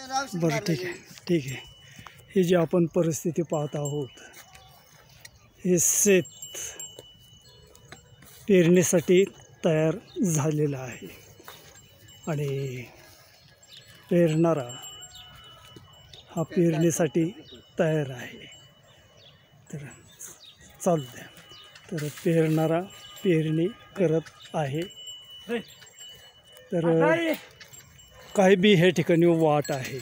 बरं ठीक आहे. ही जी आपण परिस्थिती पाहत आहोत, हे शेत पेरणीसाठी तयार झालेलं आहे आणि पेरणारा हा पेरणीसाठी तयार आहे. तर चालू द्या. तर पेरणारा पेरणी करत आहे. तर काही बी ह्या ठिकाणी वाट आहे,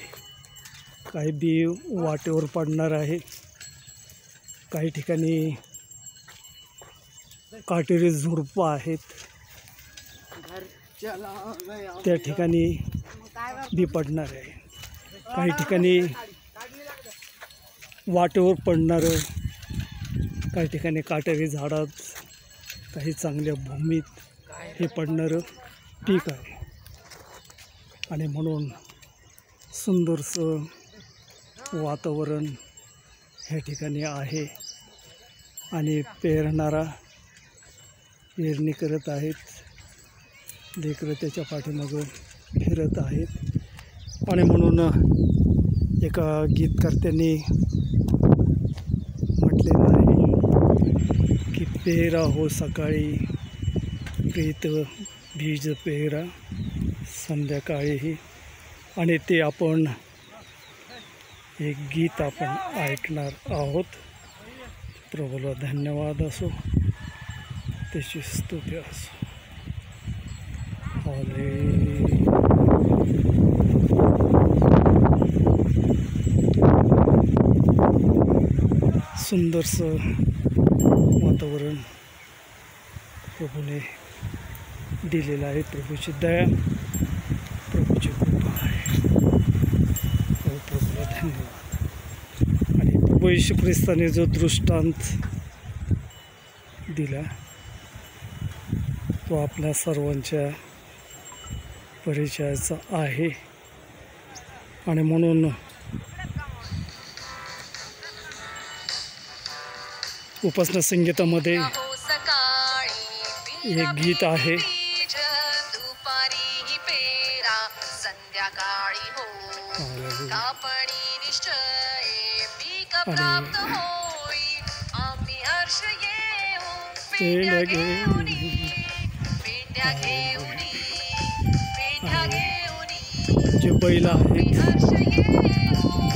काही बी वाटेवर पडणार आहे, काही ठिकाणी काटेरी झुडपं आहेत, त्या ठिकाणी बी पडणार आहे. काही ठिकाणी वाटेवर पडणारं, काही ठिकाणी काटेरी झाडात, काही चांगल्या भूमीत हे पडणारं पीक आहे. आणि म्हणून सुंदरसं वातावरण ह्या ठिकाणी आहे आणि पेरणारा पेरणी करत आहेत, लेकरं त्याच्या पाठीमागं फिरत आहेत. आणि म्हणून एका गीतकर्त्यांनी म्हटलेलं आहे की पेरा हो सकाळी प्रीत बीज पेरा संध्याकाळीही. आणि ते आपण एक गीत आपण ऐकणार आहोत. प्रभूला धन्यवाद असो, त्याची स्तुती असो. सुंदरसं वातावरण प्रभूने दिलेलं आहे. प्रभूची दया, प्रभूची कृपा आहे. प्रभूला धन्यवाद. आणि प्रभू येशू ख्रिस्ताने जो दृष्टांत दिला तो आपल्या सर्वांच्या परिचयाचा आहे. आणि म्हणून उपासना संगीतामध्ये एक गीत आहे, जे बैल आहेत,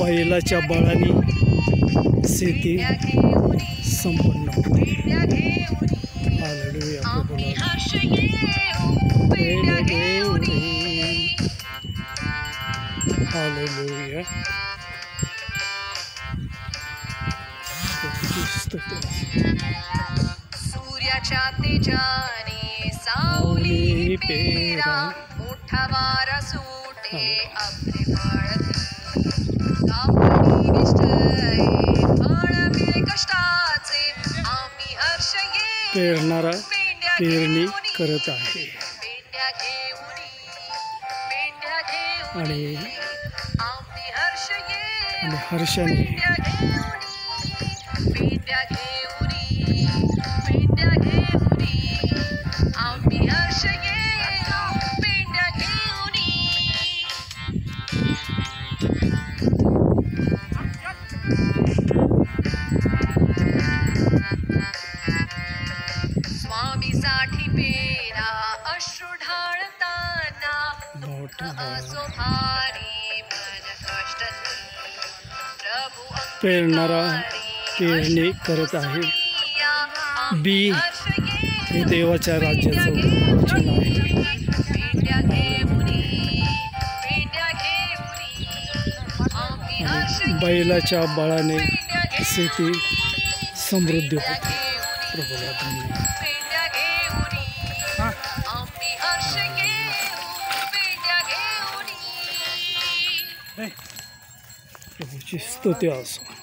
बैलाच्या बळाने शेती संपन्न होते. हालेलुया. हालेलुया. सूर्याच्या तेजाने सावली पेरा, मोठा वारा सुटे आपले फळते. कापणी निष्ठय फळ मिळे कष्टाचे, आम्ही हर्ष ये. पेरणारा पेरणी करत आहे आणि हर्षाने स्वामीसाठी पेरा अश्रू ढाळताना, असो भारी मन कष्ट. पेरणारा पेरणी करत आहे. बी हे देवाच्या राज्याचं वचन आहे. बैलाच्या बळाने शेती समृद्धी होते. प्रभूला धन्यवाद. प्रभूची स्तुती असो.